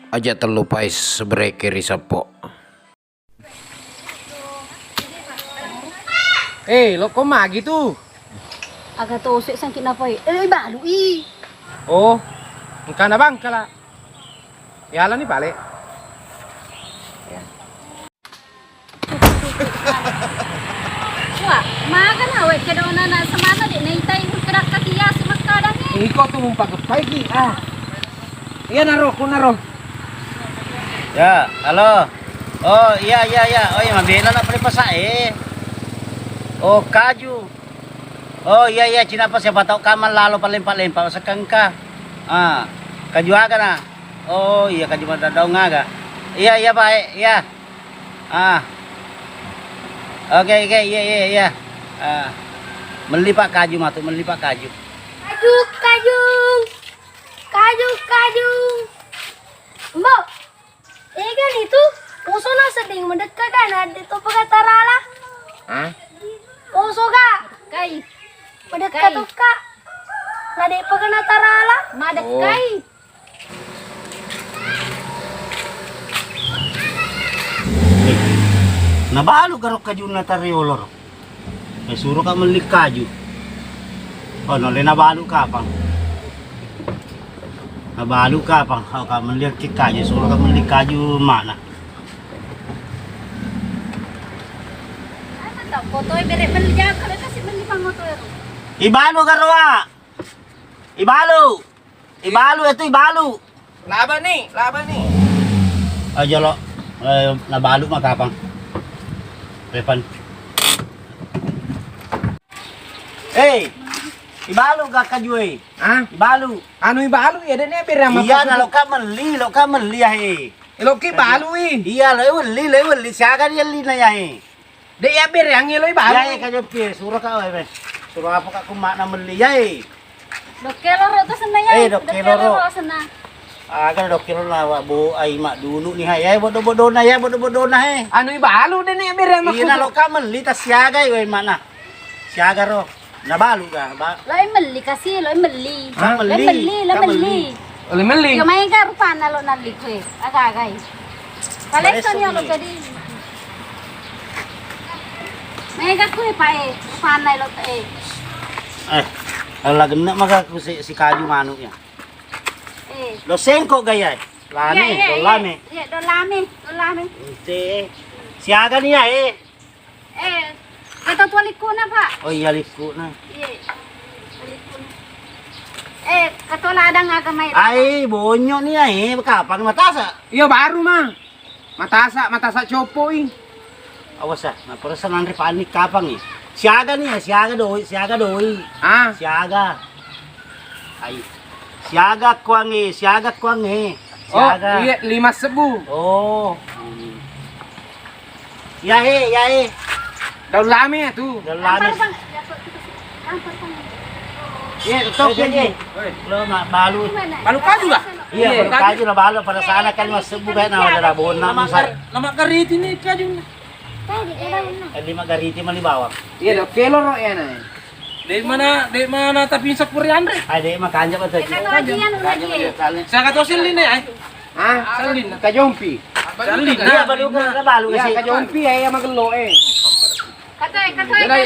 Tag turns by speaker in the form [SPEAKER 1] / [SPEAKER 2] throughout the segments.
[SPEAKER 1] aja terlupa sebreke risapo.
[SPEAKER 2] Lo kok mah gitu?
[SPEAKER 3] Agak tosik sang kinapay. Balu
[SPEAKER 2] Oh, engkau na bang kala. Yala ni balik.
[SPEAKER 3] Wah, makan awet ke dona na semana dek naitai bergerak kaki ya si makadang ni.
[SPEAKER 2] Iko tuh mumpa pagi. Iya naro, ku naro.
[SPEAKER 4] Ya, halo. Oh, iya. Oh, iya, mabila na pala pasa Oh, kaju. Oh, iya, Cina pa siapa tahu kaman lalo palimpa-limpa sa kangka. Kaju aga na. Oh, iya, kaju madadaw nga. Iya, baik. Iya. Oke, iya. Melipat kaju matu, melipat kaju.
[SPEAKER 3] Kaju. Mbak, kan itu uso na seding mendekat kan ada itu pagatarala. Uso ka? Kay. Mendekat tuh kak. Nade paganatarala. Madekay.
[SPEAKER 4] Nabalo garok kaju na tariolor. May suro ka melik kaju. Oh, nole nabalo ka pang. Nabalo ka pang. Ka melik kaju, suro ka melik kaju mana.
[SPEAKER 3] Ano to? Fotoy bere belia kalau kasih beli pangoto ero.
[SPEAKER 4] Ibalo garoa. Ibalo itu ibalo.
[SPEAKER 2] Laban nih.
[SPEAKER 4] Aja lo. Nabalo makapang. Repan. Ibalo ga kajue. Ibalo.
[SPEAKER 2] Anu ibalo ya dene bere ama.
[SPEAKER 4] Iya na lo ka meli
[SPEAKER 2] Lo ki balu
[SPEAKER 4] Iya lo li siaga dia li na ya
[SPEAKER 2] Dek ya bere yang lo ibalo.
[SPEAKER 4] Ya kajo pi suro ka we. Suro apa ka kumak na meli ya
[SPEAKER 3] Dokeloro to sana ya.
[SPEAKER 4] Dokeloro
[SPEAKER 3] sana.
[SPEAKER 4] Aga dokiro na wa bo ay mak dulu ni hay bodo-bodo na
[SPEAKER 2] Anu ibalo dene bere ama.
[SPEAKER 4] Iya na lo ka meli ta siaga we mana. Siaga ro. Nabalo ka ba?
[SPEAKER 3] Loy meli kasi, loy meli.
[SPEAKER 2] Oleh meli.
[SPEAKER 3] Yo main ka rupana lo nali ko Agagay. Kalekson yo lo kadi. Main ka ko pa rupana lo
[SPEAKER 4] Lagi na maka si kaju manu ya. Lo sengko gaya. Dolame.
[SPEAKER 3] Iya, dolame.
[SPEAKER 4] Ente. Siaga niya
[SPEAKER 3] Kata tualik ko na pa.
[SPEAKER 4] Oh iya liku na.
[SPEAKER 3] Iya. Tualik ko na. Katulada nga kamay.
[SPEAKER 4] Ay, bonyo niya kapan matasa?
[SPEAKER 2] Iya baru mah. Matasa chopo
[SPEAKER 4] Awas naperasa nang panik kapang Siaga niya, siaga doi. Siaga. Ay. Siaga kuang Siaga.
[SPEAKER 2] Oh, iya 5.000.
[SPEAKER 4] Oh. Ya
[SPEAKER 2] Daun lami ya tuh.
[SPEAKER 4] Dalami.
[SPEAKER 2] Iya, tok ya.
[SPEAKER 4] Lo balu.
[SPEAKER 2] Balu ka juga?
[SPEAKER 4] Iya, balu kaju na balo para sana kan 5.000 kaya na wala buon na misal.
[SPEAKER 2] Lama kariti ni kaju.
[SPEAKER 4] 5 gariti malibawang.
[SPEAKER 2] Iya, dokeloro ya na. Di mana tapi sakuri andre.
[SPEAKER 4] Ay, di makanja pa sa.
[SPEAKER 2] Sa katosil din ay. Salin kajompi. Salin
[SPEAKER 4] Iya, balu ka balo kasi.
[SPEAKER 2] Kajompi ay maglo
[SPEAKER 3] Katoy.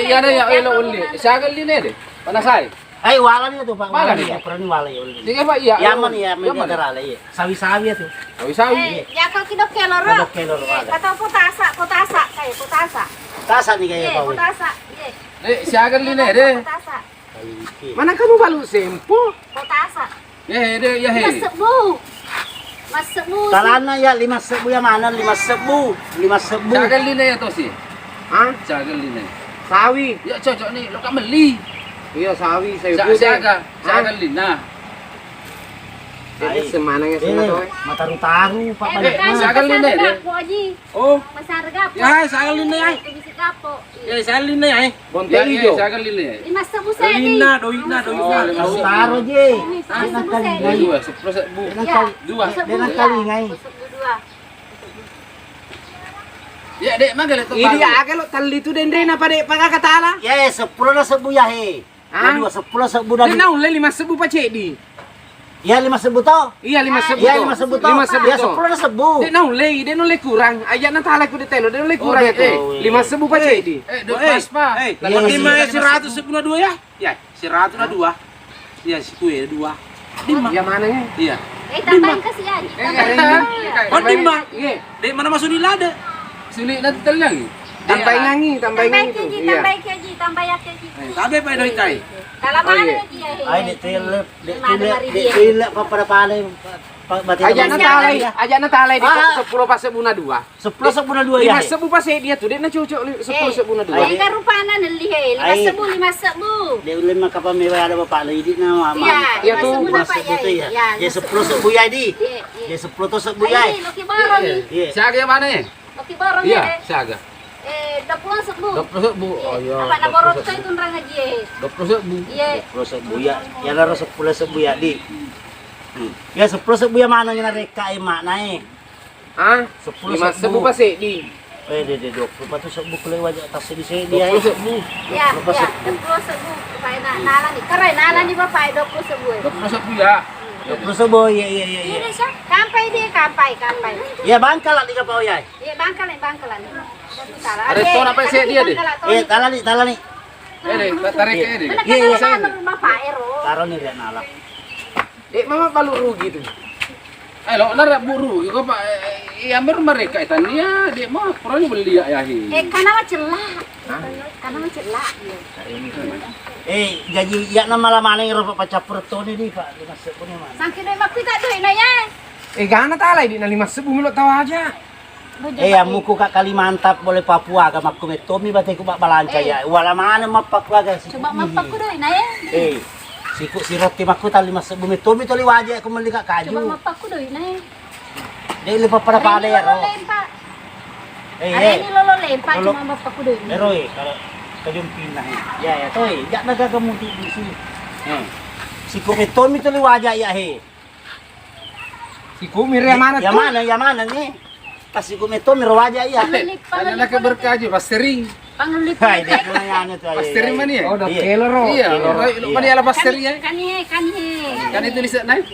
[SPEAKER 2] Yana ya elo uli. Sagal din eh. Panasay.
[SPEAKER 4] Ay, wala niya to pa.
[SPEAKER 2] Wala niya?
[SPEAKER 4] Pero ni wala yun.
[SPEAKER 2] Sige pa iya.
[SPEAKER 4] Yaman may magarala Sawi-sawi ito.
[SPEAKER 2] Sawi.
[SPEAKER 3] Ya kau kidok keloro.
[SPEAKER 4] Keloro wala.
[SPEAKER 3] Kata potasa kayak potasa.
[SPEAKER 4] Tasa ni kayo pa.
[SPEAKER 3] Potasa.
[SPEAKER 2] Sagal din eh.
[SPEAKER 3] Potasa.
[SPEAKER 2] Mana kamu balu sempo?
[SPEAKER 3] Potasa.
[SPEAKER 2] Ya he.
[SPEAKER 3] Masuk bu.
[SPEAKER 4] Talana ya 5.000 ya mana 5.000. 5.000.
[SPEAKER 2] Sagal din ya to si. Sagal din eh. Sawi. Ya cocok nih, lo kan beli.
[SPEAKER 4] Iya sawi sayo
[SPEAKER 2] Sagal din na.
[SPEAKER 4] Ay,
[SPEAKER 2] semanangnya sama to.
[SPEAKER 4] Mataru-taru pa balik na.
[SPEAKER 2] Sagal din eh. Oh.
[SPEAKER 3] Masarga po.
[SPEAKER 2] Ya, sagal din na ay.
[SPEAKER 3] Bisika po.
[SPEAKER 2] Ya, sagal din na ay. Bonte ijo. Sagal din eh.
[SPEAKER 3] 5.000 sa di.
[SPEAKER 2] Doin na.
[SPEAKER 4] Mataru je.
[SPEAKER 2] Dua, 10.000. Dua.
[SPEAKER 4] Dengan kalingay.
[SPEAKER 2] Ya, dek mah galet to.
[SPEAKER 5] Ini agak lo tali tu dendre na pade pagkakatala.
[SPEAKER 4] Yes, 10 na sebu ya he. Dua 10 sebu na.
[SPEAKER 5] Dia naon le 5.000 pa cedi.
[SPEAKER 4] Ya 5 sebu toh.
[SPEAKER 5] Iya 5 sebu.
[SPEAKER 4] Iya 5 sebu toh.
[SPEAKER 5] 5 sebu.
[SPEAKER 4] Ya 10 na sebu.
[SPEAKER 5] Dia noleh kurang. Ayat na tala ko ditelo, dia noleh kurang
[SPEAKER 2] Dek,
[SPEAKER 5] itu. 5 sebu pa cek di.
[SPEAKER 2] Dok pas pa.
[SPEAKER 4] Iya,
[SPEAKER 5] Lima
[SPEAKER 4] iya.
[SPEAKER 5] si ratus sebu na 2 ya? Ya, si ratus na 2. Ya si kue 2. Ya mana ya?
[SPEAKER 2] Iya.
[SPEAKER 3] Tambahin kasih aja. Tambahin.
[SPEAKER 5] Oh, dimang. Iya.
[SPEAKER 2] Dek mana masuk di lada? Sulit nanti tel lagi.
[SPEAKER 5] Tambahin ngangi itu.
[SPEAKER 3] Tambahin keji, tambahin keji.
[SPEAKER 2] Tabe pa doi tai.
[SPEAKER 3] Kalau mana keji ya?
[SPEAKER 4] Ay, di trilip pa para pala
[SPEAKER 5] Ayat na talay di 10 pa sebu na 2.
[SPEAKER 4] 10 sebu na 2 ya.
[SPEAKER 5] 5 sebu pa sa dia tuh, dia na cucuk 10 sebu na 2.
[SPEAKER 3] Ay, karupana nali he. 5 sebu, 5 sebu.
[SPEAKER 4] Di ulim makapameway ada bapak lagi di nama mama.
[SPEAKER 5] Ya, tuh,
[SPEAKER 3] 5 sebu na
[SPEAKER 4] 5
[SPEAKER 3] pa
[SPEAKER 4] sebu tuh ya. Ya 10 sebu ya di. Ya 10 tuh sebu ya.
[SPEAKER 3] Ay, Loki Baro ni.
[SPEAKER 4] Iya.
[SPEAKER 2] Siaga yang mana ya?
[SPEAKER 3] Loki Baro ni.
[SPEAKER 2] Iya, siaga.
[SPEAKER 3] 20 sebu.
[SPEAKER 2] 20 sebu. Oh iya.
[SPEAKER 3] Apa na borot ka itong ranga ji.
[SPEAKER 2] 20 sebu.
[SPEAKER 3] Iya.
[SPEAKER 4] 10 sebu ya. Ya laro 10 sebu ya di. Ya 10 sebu ya mana nga reka makna
[SPEAKER 5] Ah,
[SPEAKER 4] 10
[SPEAKER 5] 5 sebu pa sa di.
[SPEAKER 4] de 20 pa to sebu kulay wajah tas di sini dia.
[SPEAKER 2] 20 sebu.
[SPEAKER 3] Ya, 20 sebu. Supaya nala ni. Karay nala ni bapak 20 sebu.
[SPEAKER 2] 20 sebu ya.
[SPEAKER 4] 20 sebu ya.
[SPEAKER 3] Ini siya. Kampai dia, kampai.
[SPEAKER 4] Ya bangkal lah di kapau ya.
[SPEAKER 3] Iya, bangkalan.
[SPEAKER 2] Ada ton apa sih dia deh?
[SPEAKER 4] Tala ni.
[SPEAKER 2] Tarik ke deh.
[SPEAKER 3] Iya. Bapak Ero.
[SPEAKER 4] Taruh ni dia nala.
[SPEAKER 5] Mama balu rugi tuh.
[SPEAKER 2] Lo nara buru, iko pa ambil mereka itan dia, dia mah puranya beli ya hi.
[SPEAKER 3] Karena celak. Celak.
[SPEAKER 4] Gaji ya na malamaling ro pa capur to ni di Pak. Di masuk ni man.
[SPEAKER 3] Sangkin doy makita doy na ya.
[SPEAKER 5] Gana talay di na 5 sebu milo tawa aja.
[SPEAKER 4] Amuku ka Kalimantan boleh Papua ka makumetomi batay ko balanca ya. Wala mana mapakwa ga.
[SPEAKER 3] Coba mapak ko doy na ya.
[SPEAKER 4] Si roti maku tali mas bumi tomi toli waje aku meli kak kaju.
[SPEAKER 3] Coba mapak ko doy na ya.
[SPEAKER 4] Dai lepa pada pada ya ro.
[SPEAKER 3] Ini lolo lempa cuma mapak ko doy.
[SPEAKER 4] Roy kalau kajum pinah. Ya toy, jak nagagamuti di sini. Si kumitomi toli waje ya he.
[SPEAKER 5] Si kumir ya mana tuh?
[SPEAKER 4] Ya mana nih? Pas si kumitomi ro waje ya.
[SPEAKER 2] Ada nak berkah aja, pas sering.
[SPEAKER 3] Panglip.
[SPEAKER 4] Hai, dia nanya tuh.
[SPEAKER 2] Pas sering mana ya?
[SPEAKER 5] Oh, udah kelo ro.
[SPEAKER 2] Iya, lo mana ala pas sering ya?
[SPEAKER 3] Kan
[SPEAKER 2] Kan itu lihat naik.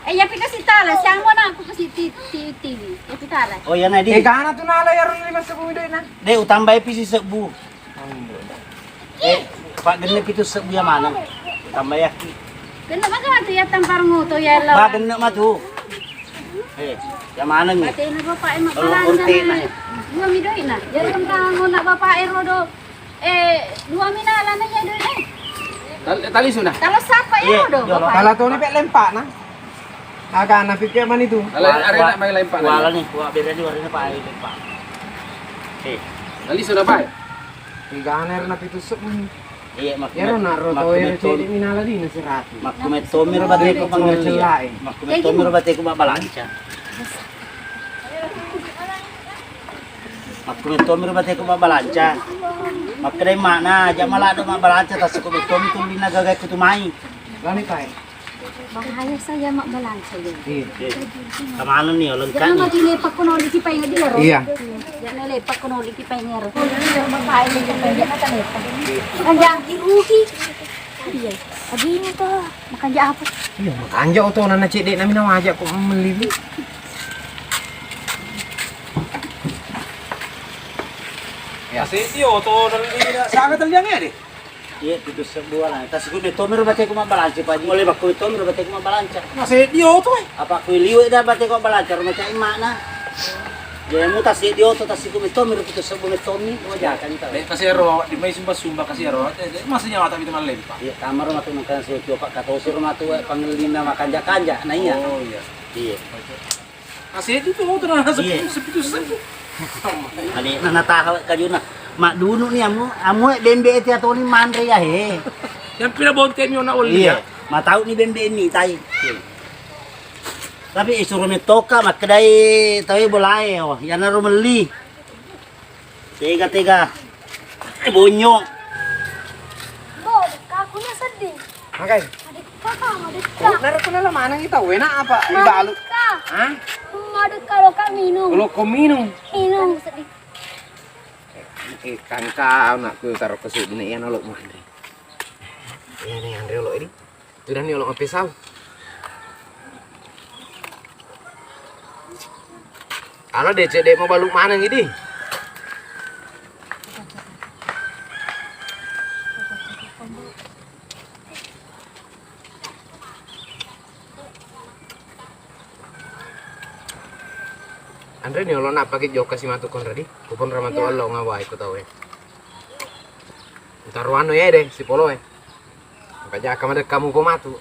[SPEAKER 3] Ya kasih tala, siang mo na ako kasi TV. Ya tala.
[SPEAKER 4] Oh ya nadi.
[SPEAKER 5] Gana tuh nala ya ro 5 sebu doy na.
[SPEAKER 4] Deh utambay pisi sebu. Pak genep itu sebu ya mana? Tambay aki.
[SPEAKER 3] Kena magawa to ya tampar mo to ya lawa.
[SPEAKER 4] Ba genep mah tuh. Ya mana nih?
[SPEAKER 3] Pati na bapak
[SPEAKER 4] Tolong
[SPEAKER 3] magbalansa
[SPEAKER 4] konti na.
[SPEAKER 3] na. 2 mi doy na. Yan ang na bapak ero do. 2 mi na ala na ya doy na.
[SPEAKER 2] Tali sudah.
[SPEAKER 3] Kalau sapa ya do
[SPEAKER 4] Iya,
[SPEAKER 3] bapak.
[SPEAKER 5] Kala to ni pek lempak na. Agak na pikir man itu.
[SPEAKER 2] Ada nak main lempar.
[SPEAKER 4] Wala nih, gua beda di warna Pak Ayu Pak.
[SPEAKER 2] Tali sudah baik.
[SPEAKER 5] Gana na pitu sebu.
[SPEAKER 4] Iya
[SPEAKER 5] Ya ro na ro to ya cedi minala di na si rati.
[SPEAKER 4] Makumetomi ro bate ko panggil
[SPEAKER 5] Celak,
[SPEAKER 4] dia. Makumetomi ro bate ko balanca. Makumetomi ro bate ko balanca. Makre mana aja malado balanca tas ko metomi tu linagagay ko tumai.
[SPEAKER 5] Gani tay.
[SPEAKER 3] Bahaya saya mak balansa yun.
[SPEAKER 4] Kamanan nih ulun
[SPEAKER 3] Jangan
[SPEAKER 4] kan.
[SPEAKER 3] mau dilepak ko no likipay nga dila ro.
[SPEAKER 5] Iya.
[SPEAKER 3] Jangan lepak ko no likipay nga ro. Bapak ini likipay nga lepak. Kanjang iruhi. Iya. Abino to. Makanja apa?
[SPEAKER 5] Iya, makanja to na cedi na minawaja ko melili.
[SPEAKER 2] Ya sih, to saga taliang ya deh.
[SPEAKER 4] Iya itu sebuah lah. Tas ko metomi ro bate ko balanca pa. Boleh makumetomi ro bate ko balanca.
[SPEAKER 2] Masih dio tuh.
[SPEAKER 4] Apa ko liwe da bate ko balanca ro macam mana? Ya mu tas dia to tas ko metomi ro itu sebuah metomi wajah kan itu.
[SPEAKER 2] Kasih ro, di mai sumba kasih ro. Masih nyawa tapi teman lempar.
[SPEAKER 4] Iya, kamar rumah tuh makan sesuatu Pak Katosir rumah tuh panggilina makan kanja nah iya.
[SPEAKER 2] Oh iya.
[SPEAKER 4] Iya.
[SPEAKER 2] Kasih itu tuh na
[SPEAKER 4] Iya.
[SPEAKER 2] sepitu sepitu.
[SPEAKER 4] Ali nanatahaw kajuna. Mak dunu ni amu bembe eti atau ni mandre ya he.
[SPEAKER 2] Yang pinabonten yun na uli
[SPEAKER 4] Iya. Matau ni bembe ni tay. Tapi isuruh ni toka makdai tahu boleh oh. Yan na rumeli. Tega. Bonyo.
[SPEAKER 3] Bo, aku na sedih.
[SPEAKER 5] Makay.
[SPEAKER 3] Adik ka.
[SPEAKER 5] Naro ko na laman ang itaw. Wena apa? Ibalo. Ha?
[SPEAKER 3] Adik ka lo ka minum.
[SPEAKER 5] Kalau kau minum.
[SPEAKER 3] Minum sedih.
[SPEAKER 5] Kangka nak ku taruh ke sini ni yang olok Andre. Ya ni Andre olok ini. Tu dah ni olok pisau. Ano DC dek mau baluk mana gini? Andre nih lo nak pakai jok kasih matu kon tadi, kupon ramatu Allah ngawai ku tahu ya. Ntar ruano ya deh si polo ya. Pajak kamu kamu ko matu.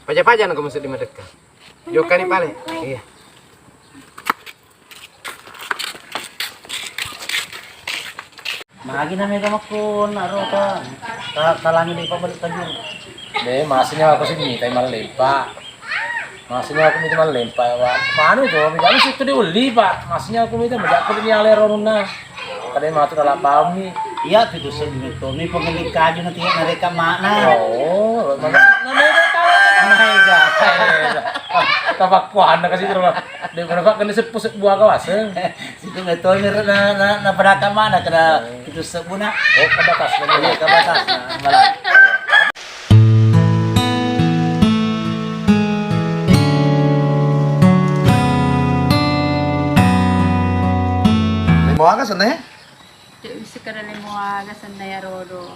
[SPEAKER 5] Pajak nak kamu sedih medeka. Jok kan pale. Iya.
[SPEAKER 4] Magi na may kamakun, aro ka. Kalangin di pabalik ka dyan.
[SPEAKER 2] Deh, masihnya aku sih minta malempa. Masihnya aku minta malempa. Mana itu? Misalnya situ diuli pak. Masihnya aku minta majak ko din yang lerona. Kadang matu dalam bawah nih.
[SPEAKER 4] Iya, itu sebenarnya. May pamilik ka dyan natin nareka mana.
[SPEAKER 2] Oh, namanya tahu.
[SPEAKER 4] Maiga.
[SPEAKER 2] Kapakuan na kasi terus. Di ko na kani sepusat buah kawasan.
[SPEAKER 4] Situ nga to na padaka mana kada itu sebuna.
[SPEAKER 2] Oh, kabatas na
[SPEAKER 4] Iya,
[SPEAKER 2] niya.
[SPEAKER 4] kabatas na malang.
[SPEAKER 6] May buah ka sana eh?
[SPEAKER 7] Di bisa ka rin mo aga sa Nayarodo.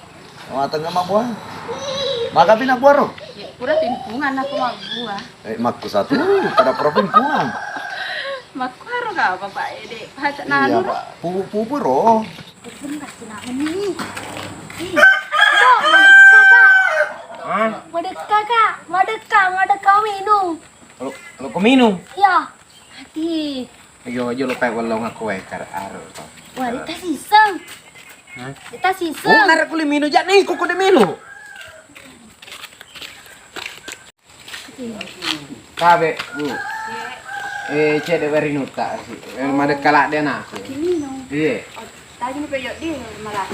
[SPEAKER 6] Matang nga mabuah. Maka pinabuah ro.
[SPEAKER 7] Ya, pura timpungan ako magbuha.
[SPEAKER 6] Magku satu, kada propimpungan.
[SPEAKER 7] Magkwaro ka, babae di. Pahat
[SPEAKER 6] Iya
[SPEAKER 7] na ano.
[SPEAKER 6] pak, pupu ro.
[SPEAKER 3] Ipon kasi namin ni. Do, madagka ka.
[SPEAKER 2] Ah,
[SPEAKER 3] Madagka minum.
[SPEAKER 2] lo kumino.
[SPEAKER 3] Ya. Hati.
[SPEAKER 2] Ayo ayo lo pek walong aku kar aro.
[SPEAKER 3] Wah, kita siseng. Kita
[SPEAKER 2] Oh,
[SPEAKER 3] siseng.
[SPEAKER 2] nara ko limino jan nih, kuko de mino. Kabe, Bu. Cek de beri nuta sih. Made kalak dia nak.
[SPEAKER 3] Minum.
[SPEAKER 2] Iya.
[SPEAKER 7] Tadi ni peyok di malah.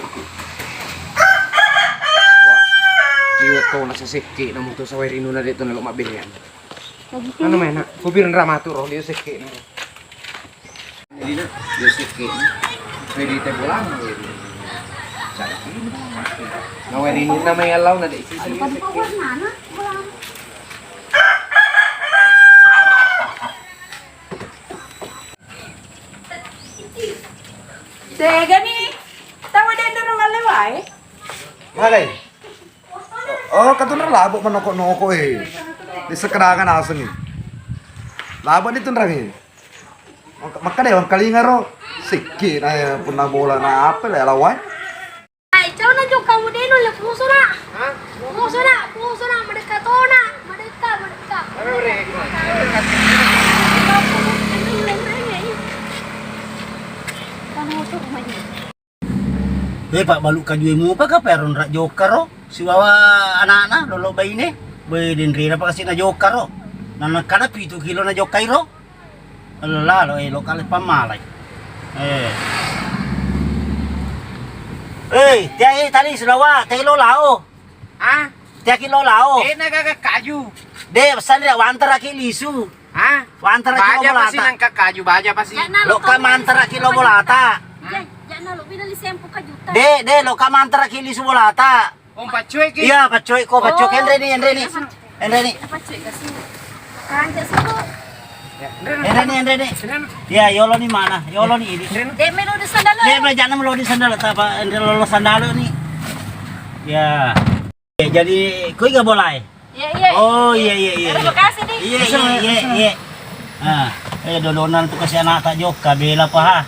[SPEAKER 2] Iwa kau nasa seki namun tu sawai rinu na dito na lumabihan.
[SPEAKER 3] Lagi
[SPEAKER 2] Ano man na? Kubirin ramatu roh dia seki na. Jadi na dia seki. Pwede tayo pulang. Sakit. Nawai rinu na may alaw na di sisi.
[SPEAKER 3] power nana. Walang.
[SPEAKER 7] Tega ni. Tawa din na nang aleway.
[SPEAKER 6] Malay. Oh, katunar labo manoko-noko eh. Di sekedangan aseng eh. Labo dito nrangi. Maka deh, kalinga ro. Sikit na punna bola na apel ya lawai.
[SPEAKER 3] Ay, caw na jok kamu din ulit puso na. Puso na, madagka to na. Madagka.
[SPEAKER 4] Pak baluk kaju mo pa ka pero ra joker ro. Si wawa anak-anak lolo bay ni. Bay din rin pa kasi na joker ro. Nanakana 7 kilo na jokay ro. Lalo lokal pamalay. Tiya tali sulawa, tayo lao.
[SPEAKER 5] Ah,
[SPEAKER 4] Tiya kilo lao.
[SPEAKER 5] nagkakaju.
[SPEAKER 4] De, saan ria wantara ki lisu.
[SPEAKER 5] Ah,
[SPEAKER 4] Wantara kilo
[SPEAKER 5] baja pasti
[SPEAKER 4] bolata.
[SPEAKER 5] nang kakaju, baja pasti.
[SPEAKER 4] Lo ka mantara kilo bolata.
[SPEAKER 3] Yan na, lo, binali 10 ka juta.
[SPEAKER 4] De, lo ka mantara ki lisu bolata.
[SPEAKER 5] Om pacoy ki.
[SPEAKER 4] Iya, pacoy ko, pacoy Henry ni.
[SPEAKER 7] Dapat cuy kasi.
[SPEAKER 3] Kanja sa ko.
[SPEAKER 4] Henry ni. Ya, yolo ni mana? Yolo ni ini.
[SPEAKER 3] De, may lo di sandalo.
[SPEAKER 4] Dia belajar nama di sandal apa? Lolo sandal ni. Ya. Jadi kau nggak boleh.
[SPEAKER 3] Iya.
[SPEAKER 4] Oh iya.
[SPEAKER 3] Terima kasih nih.
[SPEAKER 4] Iya. Ah, dodonan tuh kasih anak tak joka bela pa ha.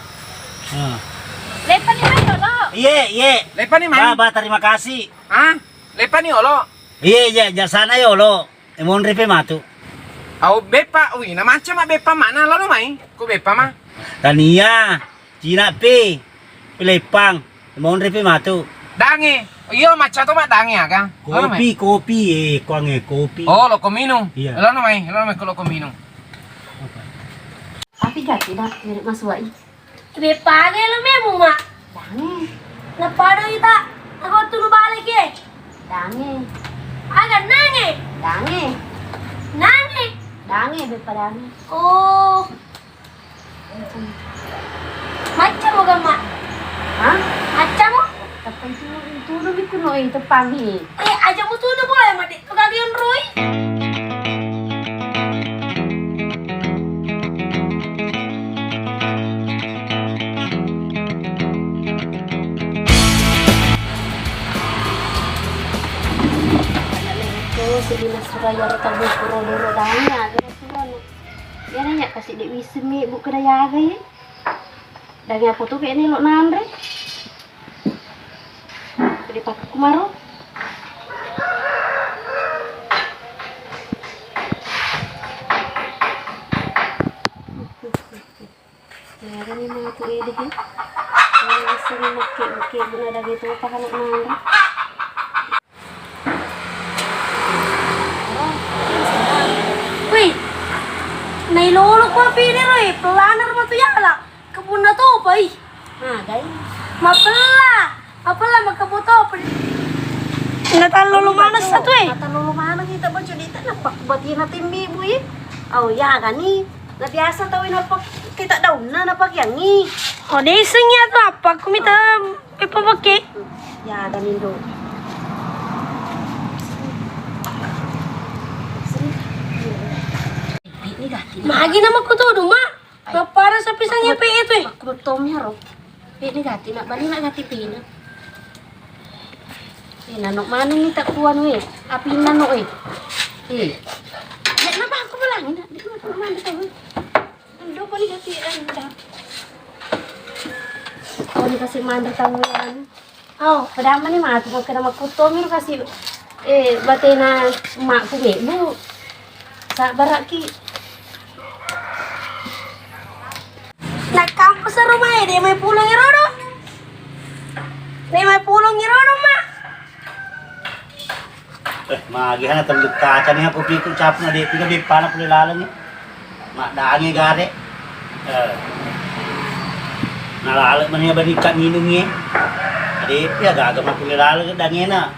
[SPEAKER 3] Lepa ni Mayo, lo.
[SPEAKER 4] Iya.
[SPEAKER 5] Lepa ni man.
[SPEAKER 4] Baba, terima kasih.
[SPEAKER 5] Ah, lepa ni olo.
[SPEAKER 4] Iya, jasana yolo. Emon ripe matu.
[SPEAKER 5] Au bepa, ui, na macam bepa mana lo mai? Ku bepa mah.
[SPEAKER 4] Tania, Cina pe, Pelepang, emon ripe matu.
[SPEAKER 5] Dange. Iyo macam tu mak dange aga.
[SPEAKER 4] Kopi, kopi.
[SPEAKER 5] Oh, lo komino.
[SPEAKER 4] Iya.
[SPEAKER 5] Lo mai kalau komino.
[SPEAKER 3] Tapi gati dah, mirip Mas Wai. Bepage lo memo, Mak. Dange. Napado ita. Ako tunu balik eh. Dange. Aga nange. Dange, bepa dange. Oh. Macam mo ga, Mak? Hah? Macam mo? Tapang tuno ni kuno ito pangi. Aja mo tuno boleh, Mak. Pagagyan Roy. bayar tabung korodoro dahnya ada suran. Ya nanya kasih dek wismi bu kedaya ya. Daging apa tuh kayak ini lo nandre. Jadi pakai kumaru. Ya kan ini mau tuh ini kan. Kalau sering makai guna daging itu apa kan nandre. Wih, nay lolo ko pili roy, planer mo to yala. Kebun na to, bay. Gay. Mapala magkabuto. Natalolo manas sa to eh. Natalolo manas kita ba dito napakbati natin mi buy. Oh, ya gani. Nabiasa tawin napak kita daw na napagyangi. Oh, desing ya to pag kumita ipabaki. Ya gani do. Magi naman ko to, Duma. Para sa pisang yung ito eh. Magkutom niya ro. Pili gati na, bali na gati pina. Nanok mana ni takuan we. Api nanok eh. Na ba ako malangin na? Di ko naman ito eh. Ando ko ni gati anda. Oh, ni kasi mandar tamu yan. Oh, padama ni mga kung ka na magkutom yun kasi bate na mak kumibo. Sa baraki. Nagkampo sa rumah eh, di may pulong irono. Di may pulong irono, ma.
[SPEAKER 4] Magihan na tanduk kaca niya po pikul cap na di pinabig paano po nilalang niya. Daangi gare. Nalalag man niya balikat ninong niya. Adi piya gagama po nilalang dangi na.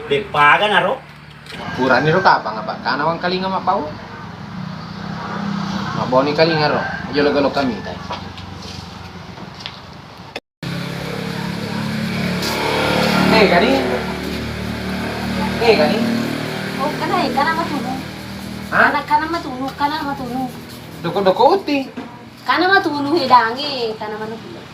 [SPEAKER 4] Bigpagan na ro.
[SPEAKER 2] Kurang ni ro ka nga ba? Kanawang kalinga mapaw. Mabaw ni kalinga ro. Jolo-golo kami tay. Gani. Gani.
[SPEAKER 3] Oh, kana matulog. Kana matulog.
[SPEAKER 2] Doko-doko uti.
[SPEAKER 3] Kana matulog hidangi, kana matulog.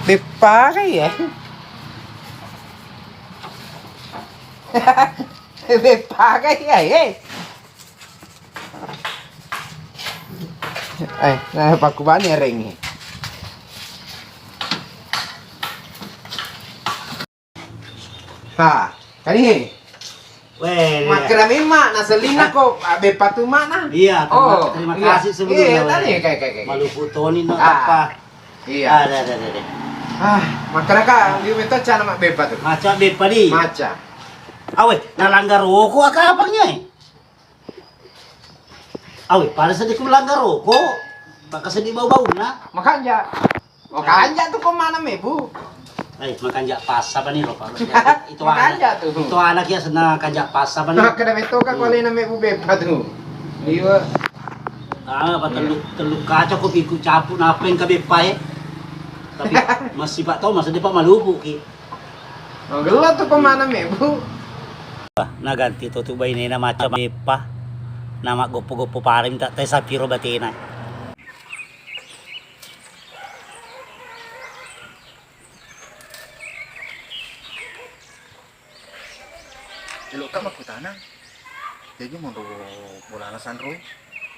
[SPEAKER 2] Dipakai ya. Dipakai ya, nah pakuban ya ring. Ha, kani.
[SPEAKER 4] Weh.
[SPEAKER 2] Makrami mak naselina ko bepatu mana?
[SPEAKER 4] Iya, terima kasih sebelumnya.
[SPEAKER 2] Iya, tadi kayak.
[SPEAKER 4] Maluputonin no apa.
[SPEAKER 2] Iya.
[SPEAKER 4] Ada.
[SPEAKER 2] Makraka liu beto cana mak bepatu.
[SPEAKER 4] Maca bepa di.
[SPEAKER 2] Maca.
[SPEAKER 4] Awe, nalanggar roko aka apangnya eh? Awe, pada sedih melanggar roko. Baka sedih bau-bau na.
[SPEAKER 2] Makanya tuh kemana mebu?
[SPEAKER 4] Makanja pasa pa ni ro pa. Itu
[SPEAKER 2] Makanja
[SPEAKER 4] anak.
[SPEAKER 2] tuh.
[SPEAKER 4] Itu anak ya sana kanja pasa pa ni.
[SPEAKER 2] Kada beto ka kali na mebu bepatu. Liu.
[SPEAKER 4] Teluk kaca ko piku capu na apa yang kabe pae. Tapi masih pak tahu masa dia pak malubu ki.
[SPEAKER 2] Gelo tuh kemana mebu?
[SPEAKER 4] Naganti to tu bay na macam pa. Nama gopo-gopo paring tak tesa piro batina.
[SPEAKER 6] Jeluk ka magkutana. Jadi mau bola na Sandro.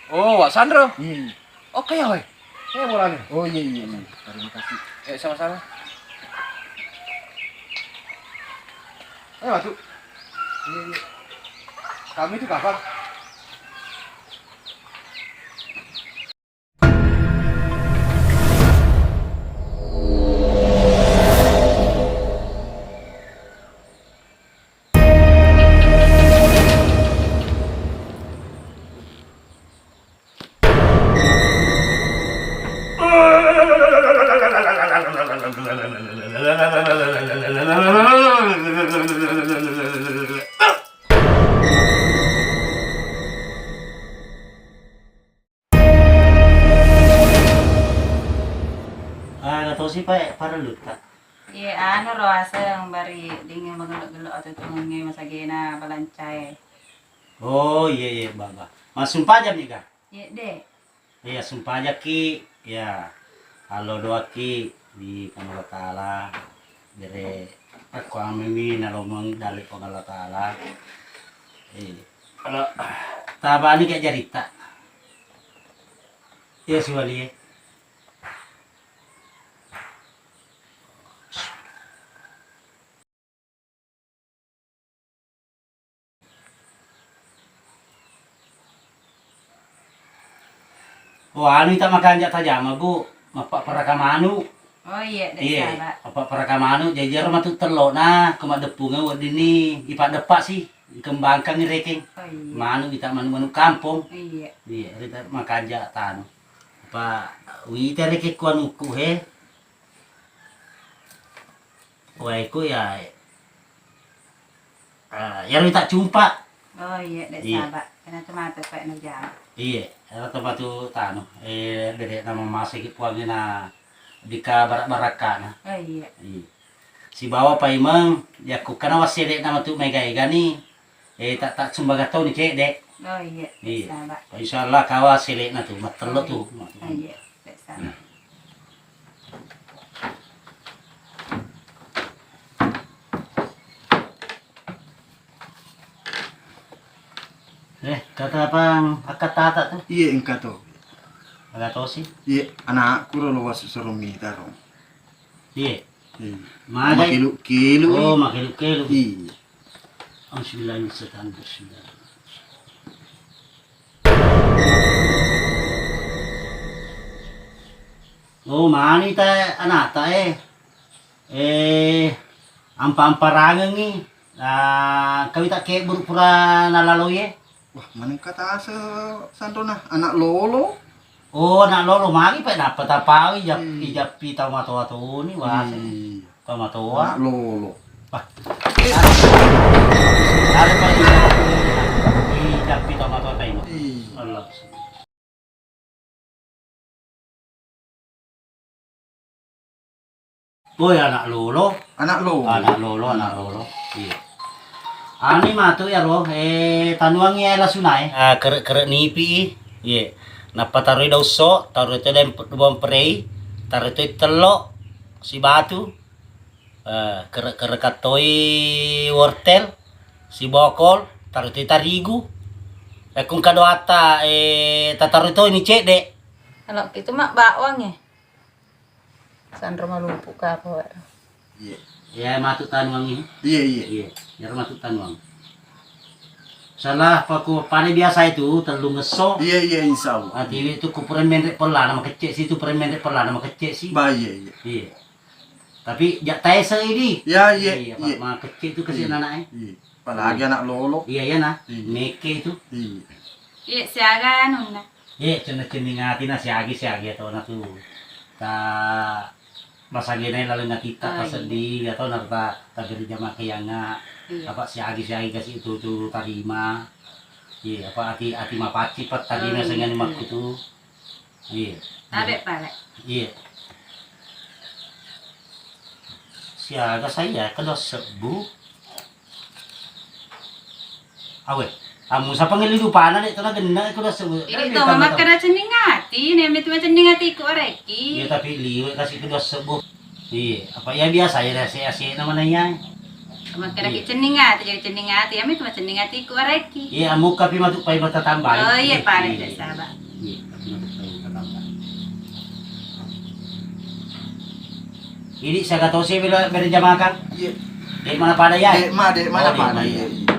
[SPEAKER 2] Oh, Wak Sandro.
[SPEAKER 6] Oke ya, weh. Bola nih.
[SPEAKER 2] Oh iya.
[SPEAKER 6] Terima kasih.
[SPEAKER 2] Sama-sama.
[SPEAKER 6] Batu. Kami itu kapan?
[SPEAKER 4] Si pa para luta.
[SPEAKER 7] Ano ro asang bari dingin magelok-gelok atau tungi masagina balancay.
[SPEAKER 4] Oh baba. Mas sumpah jam ni ka?
[SPEAKER 7] Ye de.
[SPEAKER 4] Iya sumpah aja ki. Ya. Halo doaki di Allah Ta'ala. Dari aku amimi nalomong dari Allah Ta'ala. Kalau tabani kayak jarita. Iya sih wali. Wah, anu kita makan jak tajam bu, mapak parakamanu.
[SPEAKER 7] Oh iya, dek
[SPEAKER 4] Iya,
[SPEAKER 7] sahabat.
[SPEAKER 4] mapak parakamanu jajar mah tu telok nah, kemak depungan wad ini, ipak depak sih, kembangkan ni reking.
[SPEAKER 7] Oh iya.
[SPEAKER 4] Manu kita manu kampung.
[SPEAKER 7] Iya.
[SPEAKER 4] Iya, kita makan jak tanu. Apa wita reke kuan uku he. Wah, iku ya. Ya kita jumpa.
[SPEAKER 7] Oh iya, dek
[SPEAKER 4] Iya.
[SPEAKER 7] sahabat. Kena tomato pak nujam.
[SPEAKER 4] Iya, ada tempat tu tanu. Dedek nama masih puangnya na dika barak-baraka na.
[SPEAKER 7] Oh iya.
[SPEAKER 4] Iya. Si bawa pa imang, ya ku kana wasedek nama tu mega ni. Tak sumbaga tau ni kek dek.
[SPEAKER 7] Oh iya, dek
[SPEAKER 4] Iya.
[SPEAKER 7] sahabat.
[SPEAKER 4] Insyaallah kawa selek na tu, matelo tu.
[SPEAKER 7] Oh iya, dek sahabat.
[SPEAKER 4] Kata abang akad tata tu.
[SPEAKER 6] Iya engkau tuh.
[SPEAKER 4] Agak tahu sih.
[SPEAKER 6] Iya anakku lo was sorumi taro.
[SPEAKER 4] Iya.
[SPEAKER 6] Iya.
[SPEAKER 4] Magai.
[SPEAKER 6] Kilo.
[SPEAKER 4] Oh, makilu-kilu.
[SPEAKER 6] Iya.
[SPEAKER 4] Bismillahirrahmanirrahim. Oh, mani ta anak ta ampa-amparangan ni. Kami tak kek pura nalaloy
[SPEAKER 6] Wah, mana kata asa santona anak lolo.
[SPEAKER 4] Oh, nak lolo mari pa dapat apa ijap pita mato ni wah.
[SPEAKER 6] Iya.
[SPEAKER 4] Pa mato
[SPEAKER 6] Anak lolo.
[SPEAKER 4] Ada pa ijap pita mato pa ini.
[SPEAKER 6] Iya.
[SPEAKER 4] Allah. Boy anak lolo.
[SPEAKER 6] Anak lolo.
[SPEAKER 4] Anak lolo. Iya. Ani matu ya roh, tanuang ya la sunai. Kerek nipi. Iya. Napa taruh daun so, taruh itu dalam bawang perei, taruh itu telok, si batu, kerek katoi wortel, si bokol, taruh itu tarigu. Kung kado ata, taruh itu ini cek dek.
[SPEAKER 7] Kalau gitu mak bawang ya. Sandro malupu ka apa?
[SPEAKER 6] Iya.
[SPEAKER 4] Ya matu tanuang ini.
[SPEAKER 6] Iya, iya.
[SPEAKER 4] Iya, ya matu tanuang. Salah paku pane biasa itu telung ngeso.
[SPEAKER 6] Iya, iya insya Allah.
[SPEAKER 4] Ati itu kupuran mendek pelan nama kecil sih itu puran mendek pelan nama kecil sih.
[SPEAKER 6] Bah, iya, iya.
[SPEAKER 4] Iya. Tapi jak taisa ini.
[SPEAKER 6] Ya, iya,
[SPEAKER 4] Iya,
[SPEAKER 6] iya.
[SPEAKER 4] Pak, mah kecil itu kesian anaknya.
[SPEAKER 6] Iya. Apalagi anak lolo.
[SPEAKER 4] Iya ya nah.
[SPEAKER 6] Iya.
[SPEAKER 4] Meke itu.
[SPEAKER 6] Iya.
[SPEAKER 7] Iya, siaga nuna.
[SPEAKER 4] Iya, cenah-cenah ngati na siagi atau na tuh. Ta masaginay lalu na kita
[SPEAKER 7] Ah,
[SPEAKER 4] pasandi atau na ta beri jama kayanga.
[SPEAKER 7] Iya.
[SPEAKER 4] Apa siagi kasi itu tuh tarima. Iya, apa ati mapaci pat tadi na
[SPEAKER 7] Oh,
[SPEAKER 4] sengan
[SPEAKER 7] iya.
[SPEAKER 4] mak itu. Iya.
[SPEAKER 7] Tabe pala.
[SPEAKER 4] Iya. Siaga saya kedos sebu. Awe, kamu sa pangilidupan na dito na ganda ko na sebu.
[SPEAKER 7] Ini tuh mama kena cening hati, nih itu cening hati ku areki.
[SPEAKER 4] Iya tapi liwe kasi kedos sebu. Iya, apa ya biasa ya rasi naman na yan.
[SPEAKER 7] Mama kena cening hati, jadi cening hati, kami tuh cening hati ku areki.
[SPEAKER 4] Iya, amo kapi matupay matatambay.
[SPEAKER 7] Oh iya pala dek sahabat.
[SPEAKER 4] Iya, kapi matupay matatambay. Ini saya kata sih bila berjamakan.
[SPEAKER 6] Iya.
[SPEAKER 4] Dek mana pada ya?
[SPEAKER 6] Dek mana
[SPEAKER 4] Oh, dek
[SPEAKER 6] pada.
[SPEAKER 4] mana,
[SPEAKER 6] Iya,
[SPEAKER 4] iya.
[SPEAKER 6] iya.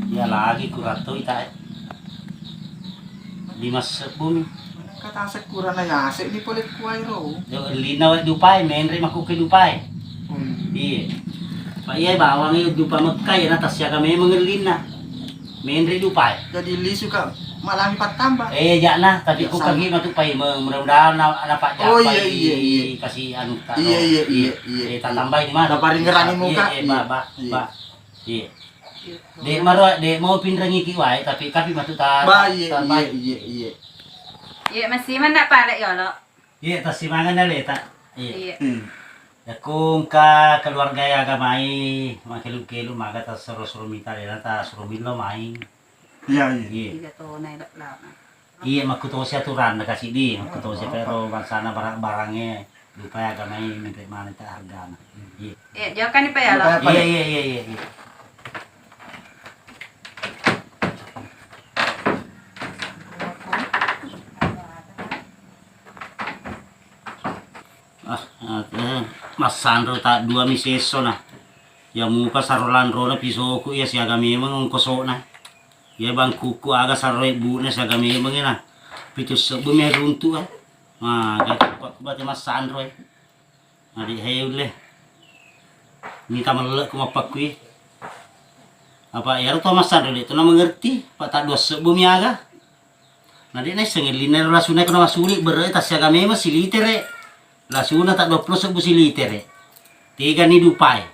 [SPEAKER 4] Ya lagi kurato ita. Dimas bumi.
[SPEAKER 6] Kata asa kurang na ya, asik di polit kuai ro.
[SPEAKER 4] Yo linaw dupay, menre makuki dupay. Iya. Pa iya bawang iyo dupa magkay na tasya kami mengelina. Menre dupay.
[SPEAKER 6] Jadi li suka malangi patambah.
[SPEAKER 4] Ya na, tapi
[SPEAKER 6] Ya,
[SPEAKER 4] ko
[SPEAKER 6] sama.
[SPEAKER 4] kagi matupay mudah-mudahan na pak
[SPEAKER 6] Oh, iya, iya, iya.
[SPEAKER 4] Kasi anu ta.
[SPEAKER 6] Iya, iya, iya, iya.
[SPEAKER 4] Tatambay di mana?
[SPEAKER 6] Daparin ngerani muka.
[SPEAKER 4] Iya,
[SPEAKER 6] Iya.
[SPEAKER 4] ba.
[SPEAKER 6] Iya.
[SPEAKER 4] Iya. Dek maro dek mau pinrangi ki wae tapi kapi matuta.
[SPEAKER 6] Bah, iya, iya, iya, iya.
[SPEAKER 7] Iya masih mana pala ya lo.
[SPEAKER 4] Iya, tas simangan na leta. Iya.
[SPEAKER 7] Iya.
[SPEAKER 4] Ya kung ka keluarga ya gamay makilu-kilu maga tas suruh-suruh minta lena tas suruh minlo main.
[SPEAKER 6] Iya, iya.
[SPEAKER 4] Iya.
[SPEAKER 7] Tiga tuh naik lah.
[SPEAKER 4] Iya, makutosi aturan na kasi di. Makutosi pero bansana barangnya lupa ya gamay nagre mana ta harga na. Iya.
[SPEAKER 7] Jauh kan pa ya lah.
[SPEAKER 4] Iya. Mas Sandro tak dua miseso na. Ya muka sarolan rona pisoku ya siaga memang ongkoso na. Ya bang kuku aga saroi bu na siaga memang na. Pitus bumi runtu ah. Nah, berarti Mas Sandro ya. Adi heule. Ni tamalek kumapakui. Apa ya to Mas Sandro itu na mengerti, Pak tak dos bumi aga. Nadi na sengiliner lasuna kana masuli beure tas siaga memang silitere. Lasuna tak 20 busi liter. 3 ni dupai.